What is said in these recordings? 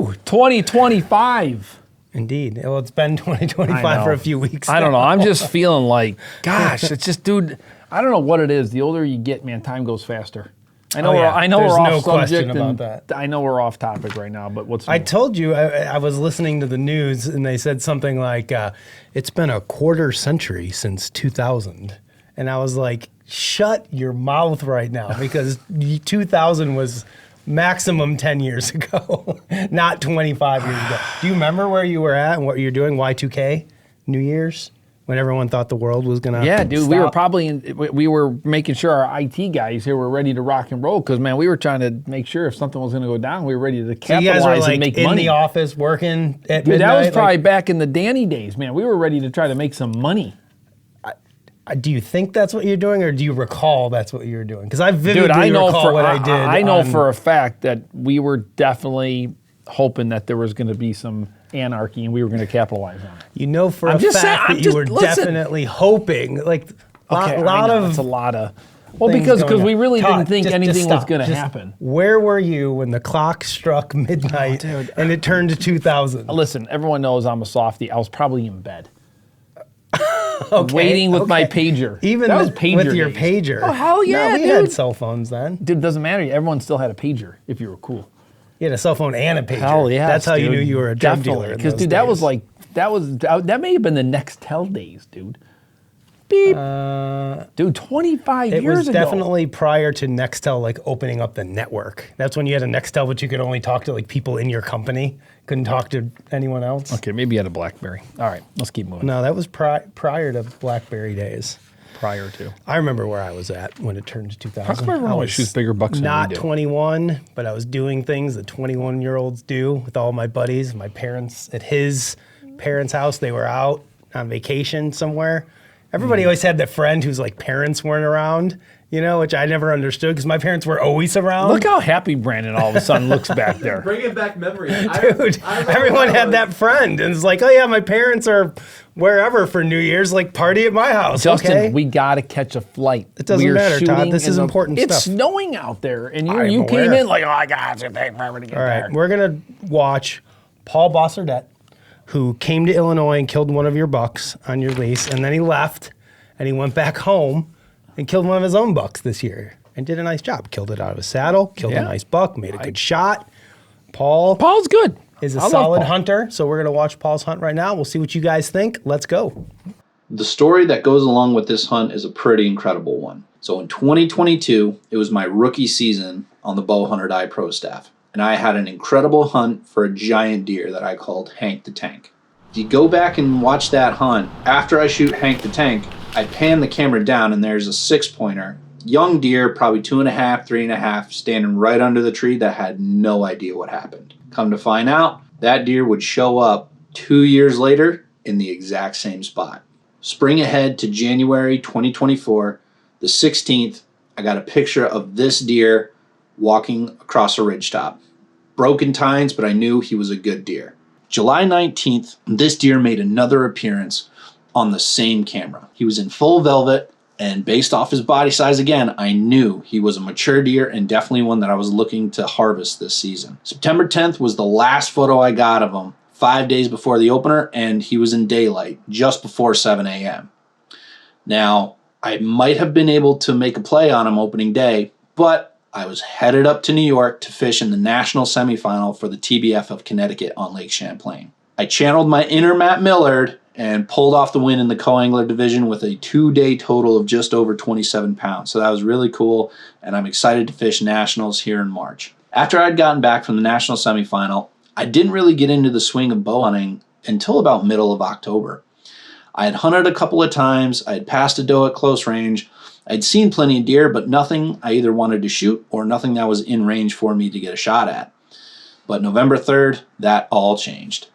Woo! 2025. Indeed. Well, it's been 2025 for a few weeks now. I don't know. I'm just feeling like, gosh, it's just, dude, I don't know what it is. The older you get, man, time goes faster. I know we're off subject about that. I know we're off topic right now, but what's new? I told you, I was listening to the news and they said something like, it's been a quarter century since 2000. And I was like, shut your mouth right now, because 2000 was maximum 10 years ago, not 25 years ago. Do you remember where you were at and what you're doing? Y2K, New Year's, when everyone thought the world was gonna dude, stop? we were making sure our IT guys here were ready to rock and roll, because, man, we were trying to make sure if something was gonna go down, we were ready to capitalize you guys were, like, and make in money. the office working at Dude, midnight? that was probably back in the Danny days, man. We were ready to try to make some money. Do you think that's what you're doing, or do you recall that's what you were doing? Because I vividly Dude, recall what I did. I know for a fact that we were definitely hoping that there was going to be some anarchy and we were going to capitalize on it. You know for a fact that you were definitely hoping. Like, It's a lot of... Well, because we really didn't think anything was going to happen. Where were you when the clock struck midnight and it turned to 2000? Listen, everyone knows I'm a softie. I was probably in bed. Waiting with my pager. Even that was pager with your days. pager. Oh, hell yeah, no, we dude. had cell phones then. Dude, it doesn't matter. Everyone still had a pager if you were cool. You had a cell phone and a pager. Hell yeah. That's how you knew you were a drug dealer. Because, dude, that was like, that may have been the Nextel days, dude. Beep. Dude, 25 years ago. It was definitely prior to Nextel, like, opening up the network. That's when you had a Nextel, but you could only talk to, like, people in your company. Couldn't talk to anyone else. Okay, maybe you had a BlackBerry. All right, let's keep moving. No, that was prior to BlackBerry days. Prior to. I remember where I was at when it turned to 2000. How come everyone always shoots bigger bucks than we Not do? 21, but I was doing things that 21-year-olds do with all my buddies. My parents, at his parents' house, they were out on vacation somewhere. Everybody always had that friend whose, like, parents weren't around, you know, which I never understood because my parents were always around. Look how happy Brandon all of a sudden looks back there. Bringing back memories. Dude, everyone had that friend. And it's like, oh, yeah, my parents are wherever for New Year's, like, party at my house. Justin, okay? we got to catch a flight. It doesn't matter, Todd. This is important It's stuff. snowing out there, and you I'm came aware. in like, oh, my God, it's going to take forever to get All there. right, we're going to watch Paul Bossardet, who came to Illinois and killed one of your bucks on your lease, and then he left, and he went back home and killed one of his own bucks this year and did a nice job. Killed it out of his saddle, killed a nice buck, made a good shot. Paul's good. Is a I love solid Paul. hunter, so we're going to watch Paul's hunt right now. We'll see what you guys think. Let's go. The story that goes along with this hunt is a pretty incredible one. So in 2022, it was my rookie season on the Bowhunter Pro staff, and I had an incredible hunt for a giant deer that I called Hank the Tank. If you go back and watch that hunt, after I shoot Hank the Tank, I pan the camera down and there's a 6-pointer, young deer, probably 2.5, 3.5, standing right under the tree that had no idea what happened. Come to find out, that deer would show up 2 years later in the exact same spot. Spring ahead to January 2024, the 16th, I got a picture of this deer walking across a ridgetop. Broken tines, but I knew he was a good deer. July 19th, this deer made another appearance on the same camera. He was in full velvet, and based off his body size again, I knew he was a mature deer and definitely one that I was looking to harvest this season. September 10th was the last photo I got of him, 5 days before the opener, and he was in daylight, just before 7 a.m. Now, I might have been able to make a play on him opening day, but I was headed up to New York to fish in the national semifinal for the TBF of Connecticut on Lake Champlain. I channeled my inner Matt Millard and pulled off the win in the co-angler division with a 2-day total of just over 27 pounds. So that was really cool, and I'm excited to fish nationals here in March. After I'd gotten back from the national semifinal, I didn't really get into the swing of bow hunting until about middle of October. I had hunted a couple of times, I had passed a doe at close range, I'd seen plenty of deer, but nothing I either wanted to shoot or nothing that was in range for me to get a shot at. But November 3rd, that all changed.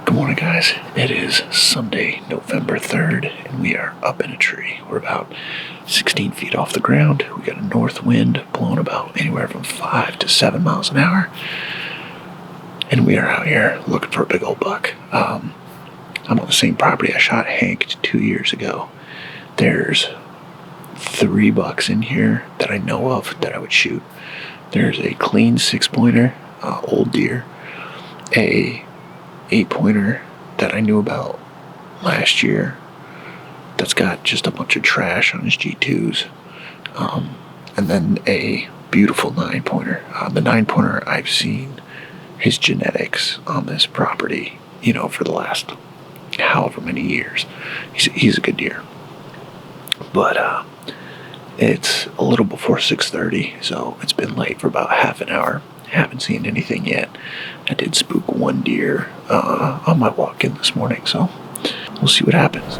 Good morning, guys. It is Sunday, November 3rd, and we are up in a tree. We're about 16 feet off the ground. We got a north wind blowing about anywhere from 5 to 7 miles an hour. And we are out here looking for a big old buck. I'm on the same property I shot Hank 2 years ago. there's 3 bucks in here that I know of that I would shoot. There's a clean 6-pointer, old deer, a 8-pointer that I knew about last year that's got just a bunch of trash on his G2s, and then a beautiful 9-pointer. The 9-pointer, I've seen his genetics on this property, for the last however many years. He's a good deer. But it's a little before 6:30, so it's been late for about half an hour. Haven't seen anything yet. I did spook 1 deer on my walk in this morning, so we'll see what happens.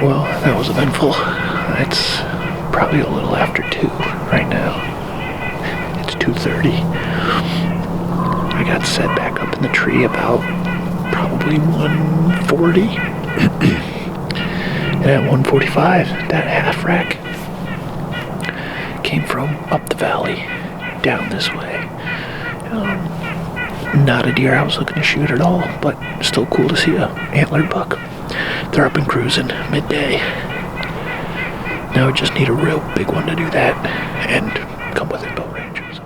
Well, that was eventful. It's probably a little after 2 right now. It's 2:30. I got set back up in the tree about probably 1:40. And at 1:45, that half rack came from up the valley, down this way. Not a deer I was looking to shoot at all, but still cool to see a antlered buck. They're up and cruising midday. Now we just need a real big one to do that and come within bow range. So.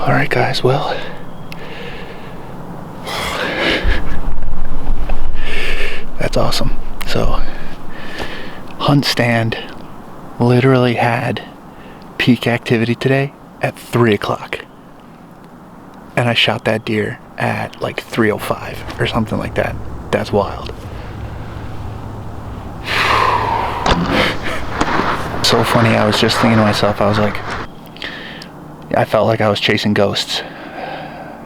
All right, guys, well, that's awesome. So, hunt stand literally had peak activity today at 3 o'clock. And I shot that deer at like 3:05 or something like that. That's wild. so funny. I was just thinking to myself, I was like, I felt like I was chasing ghosts.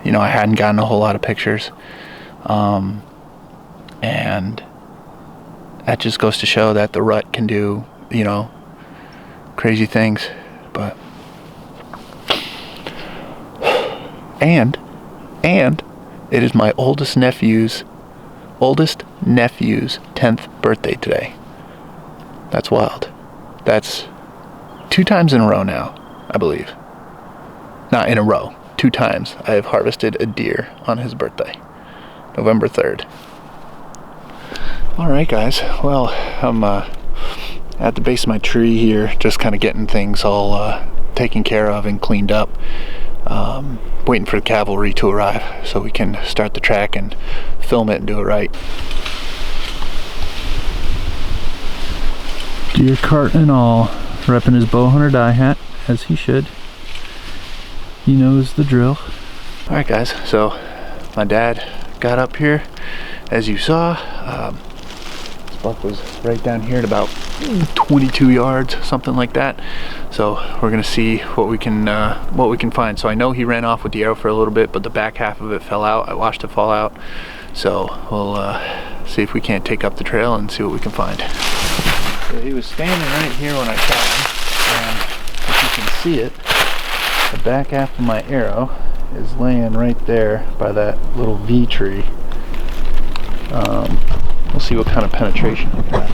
You know, I hadn't gotten a whole lot of pictures. And that just goes to show that the rut can do, you know, crazy things. But and it is my oldest nephew's 10th birthday today. That's wild. That's 2 times in a row now, I believe. Not in a row. 2 times I have harvested a deer on his birthday. November 3rd. Alright guys, well, I'm at the base of my tree here, just kind of getting things all taken care of and cleaned up. Waiting for the cavalry to arrive so we can start the track and film it and do it right. Deer cart and all, repping his Bowhunter die hat, as he should. He knows the drill. Alright guys, so my dad got up here, as you saw. This buck was right down here at about 22 yards, something like that. So we're gonna see what we can find. So I know he ran off with the arrow for a little bit, but the back half of it fell out. I watched it fall out. So we'll see if we can't take up the trail and see what we can find. So he was standing right here when I shot him, and if you can see it, the back half of my arrow is laying right there by that little V tree. We'll see what kind of penetration we got.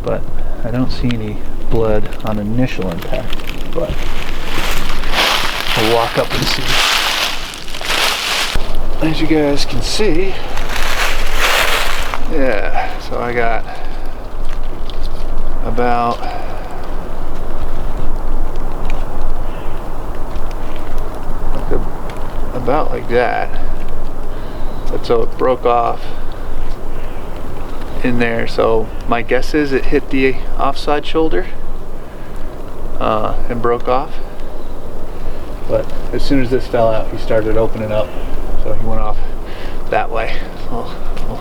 But I don't see any blood on initial impact, but we'll walk up and see. As you guys can see, yeah, so I got about like that. But so it broke off in there, so my guess is it hit the offside shoulder and broke off. But as soon as this fell out, he started opening up, so he went off that way. So we'll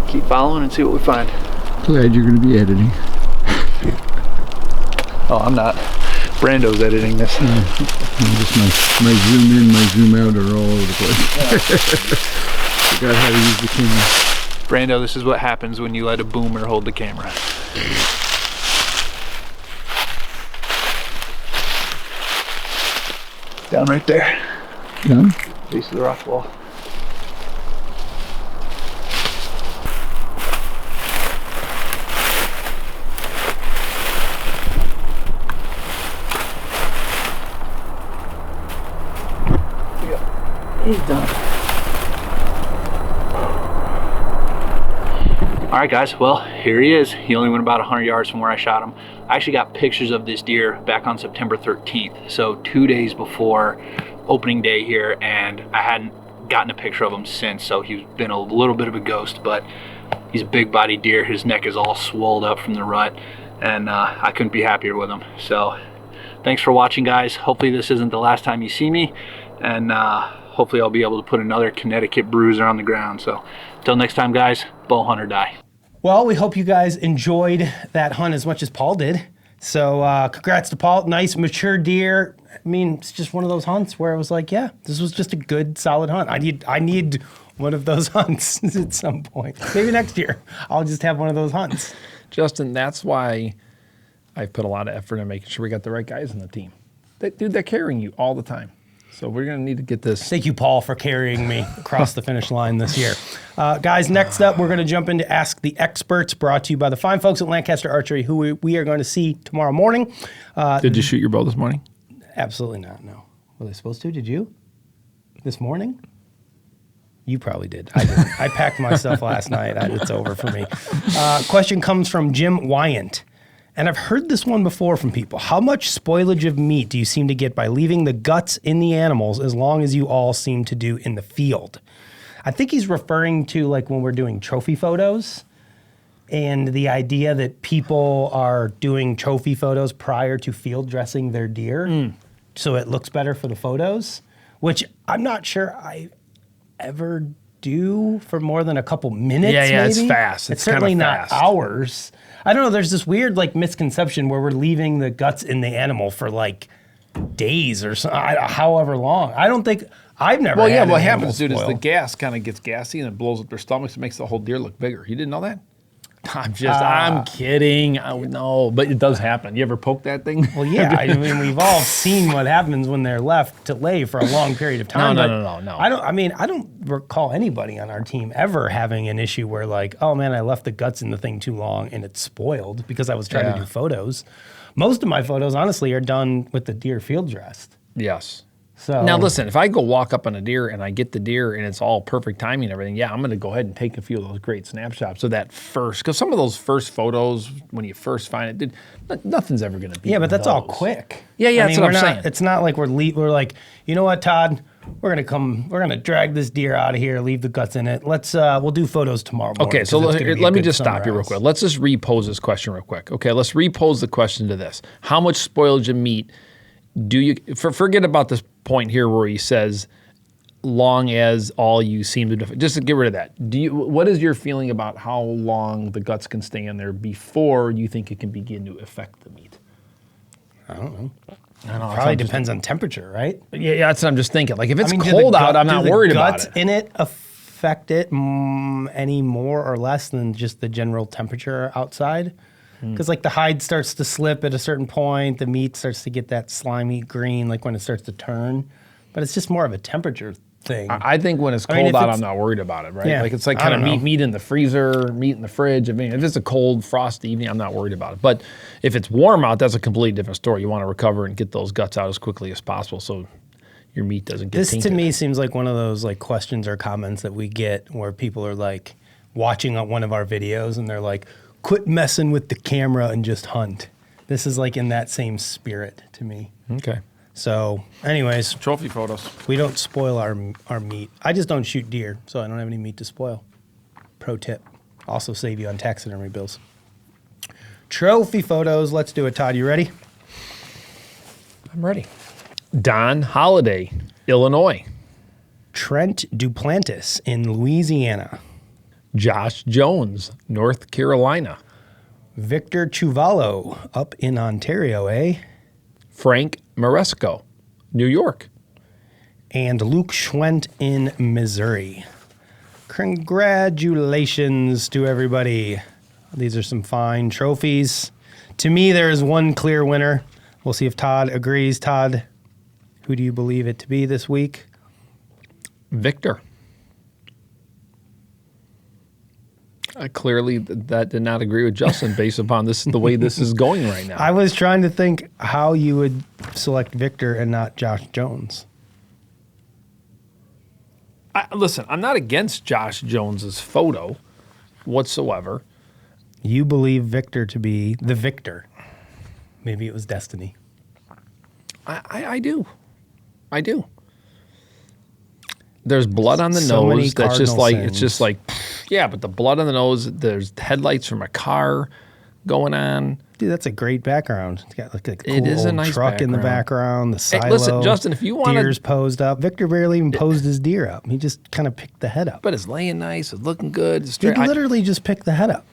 keep following and see what we find. Glad you're going to be editing. Oh, I'm not. Brando's editing this. Just my zoom in, my zoom out are all over the place. Forgot how to use the camera. Brando, this is what happens when you let a boomer hold the camera. Down right there. Done? Base of the rock wall. He's done. Alright guys, well, here he is. He only went about 100 yards from where I shot him. I actually got pictures of this deer back on September 13th, so 2 days before opening day here, and I hadn't gotten a picture of him since, so he's been a little bit of a ghost, but he's a big body deer. His neck is all swolled up from the rut, and I couldn't be happier with him. So thanks for watching, guys. Hopefully this isn't the last time you see me, and hopefully I'll be able to put another Connecticut bruiser on the ground. So until next time, guys, bow hunt or die. Well, we hope you guys enjoyed that hunt as much as Paul did. So congrats to Paul. Nice, mature deer. I mean, it's just one of those hunts where I was like, yeah, this was just a good, solid hunt. I need one of those hunts at some point. Maybe next year I'll just have one of those hunts. Justin, that's why I've put a lot of effort in making sure we got the right guys on the team. Dude, they're carrying you all the time. So we're going to need to get this. Thank you, Paul, for carrying me across the finish line this year. Guys, next up, we're going to jump into Ask the Experts, brought to you by the fine folks at Lancaster Archery, who we are going to see tomorrow morning. Did you shoot your bow this morning? Absolutely not, no. Were they supposed to? Did you? This morning? You probably did. I didn't. I packed myself last night. It's over for me. Question comes from Jim Wyant. And I've heard this one before from people. How much spoilage of meat do you seem to get by leaving the guts in the animals as long as you all seem to do in the field? I think he's referring to like when we're doing trophy photos and the idea that people are doing trophy photos prior to field dressing their deer so it looks better for the photos, which I'm not sure I ever do for more than a couple minutes. Yeah, maybe. it's fast. It's certainly not hours. I don't know. There's this weird like misconception where we're leaving the guts in the animal for like days or so, however long. I don't think I've never. Well, had yeah. an What animal happens, dude, is spoil. the gas kind of gets gassy and it blows up their stomachs. It makes the whole deer look bigger. You didn't know that? I'm kidding. I would know, but it does happen. You ever poke that thing? Well, yeah. I mean, we've all seen what happens when they're left to lay for a long period of time. No. I don't recall anybody on our team ever having an issue where like, oh man, I left the guts in the thing too long and it's spoiled because I was trying to do photos. Most of my photos, honestly, are done with the deer field dressed. Yes. So Now listen, if I go walk up on a deer and I get the deer and it's all perfect timing and everything, I'm going to go ahead and take a few of those great snapshots of that first, because some of those first photos when you first find it, dude, nothing's ever going to be. Yeah, but that's all quick. Yeah, that's what I'm saying. It's not like we're like, you know what, Todd, we're gonna drag this deer out of here, leave the guts in it. we'll do photos tomorrow morning. Okay, so let me just stop you real quick. Let's just repose this question real quick. Okay, let's repose the question to this: how much spoilage of meat do you forget about this point here where he says, long as all you seem to just to get rid of that. What is your feeling about how long the guts can stay in there before you think it can begin to affect the meat? I don't know. Probably depends on temperature, right? Yeah, that's what I'm just thinking. Like if it's cold out, I'm not worried about it. Do the guts in it affect it any more or less than just the general temperature outside? Because like the hide starts to slip at a certain point, the meat starts to get that slimy green, like when it starts to turn. But it's just more of a temperature thing. I think when it's cold out, I'm not worried about it, right? Yeah, like it's like kind of meat in the freezer, meat in the fridge. I mean, if it's a cold, frosty evening, I'm not worried about it. But if it's warm out, that's a completely different story. You want to recover and get those guts out as quickly as possible so your meat doesn't get tainted. This to me seems like one of those like questions or comments that we get where people are like watching one of our videos and they're like, quit messing with the camera and just hunt. This is like in that same spirit to me. Okay. So anyways. Trophy photos. We don't spoil our meat. I just don't shoot deer, so I don't have any meat to spoil. Pro tip. Also save you on taxidermy bills. Trophy photos. Let's do it, Todd. You ready? I'm ready. Don Holiday, Illinois. Trent Duplantis in Louisiana. Josh Jones, North Carolina. Victor Chuvallo up in Ontario, eh? Frank Maresco, New York. And Luke Schwent in Missouri. Congratulations to everybody. These are some fine trophies. To me, there is one clear winner. We'll see if Todd agrees. Todd, who do you believe it to be this week? Victor. Clearly, that did not agree with Justin based upon the way this is going right now. I was trying to think how you would select Victor and not Josh Jones. Listen, I'm not against Josh Jones's photo whatsoever. You believe Victor to be the victor. Maybe it was destiny. I do. I do. There's blood on the So many nose. That's just cardinal like sins. it's just like, yeah. But the blood on the nose. There's headlights from a car going on. Dude, that's a great background. It's got like a cool It is a old nice truck in the background. The silo. Hey, listen, Justin, if you want deer's posed up. Victor barely even posed his deer up. He just kind of picked the head up. but it's laying nice. It's looking good. It's He straight. literally just picked the head up,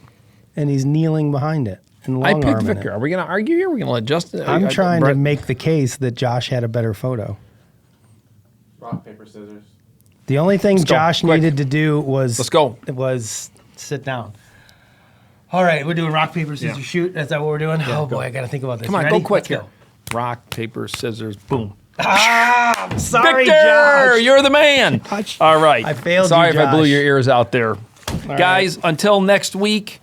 and he's kneeling behind it. And I long picked arming it. Victor. Are we going to argue here? Are we going to let Justin? I'm trying to Brett- make the case that Josh had a better photo. Rock, paper, scissors. The only thing go, Josh quick. needed to do was Let's go. Was sit down. All right, we're doing rock, paper, scissors, shoot. Is that what we're doing? Oh boy, I got to think about this. Come on, Ready? go quick Let's here. Rock, paper, scissors, boom. I'm sorry, Victor, Josh. you're the man. Josh. All right. I failed Sorry you, if I blew Josh. your ears out there. Guys, until next week,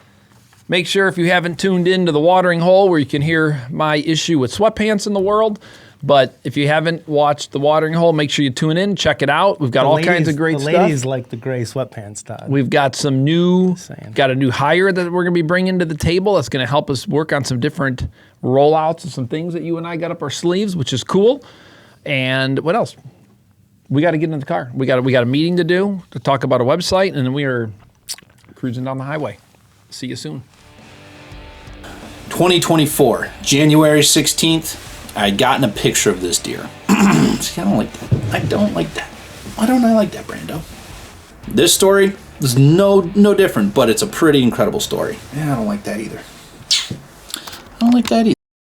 make sure if you haven't tuned into the watering hole where you can hear my issue with sweatpants in the world. But if you haven't watched the watering hole, make sure you tune in, check it out. We've got all kinds of great the stuff. ladies like the gray sweatpants, Todd. We've got some got a new hire that we're going to be bringing to the table that's going to help us work on some different rollouts and some things that you and I got up our sleeves, which is cool. And what else? We got to get in the car. We got a meeting to do to talk about a website, and then we are cruising down the highway. See you soon. 2024, January 16th, I had gotten a picture of this deer. See, I don't like that. I don't like that. Why don't I like that, Brando? This story is no different, but it's a pretty incredible story. Yeah, I don't like that either. I don't like that either.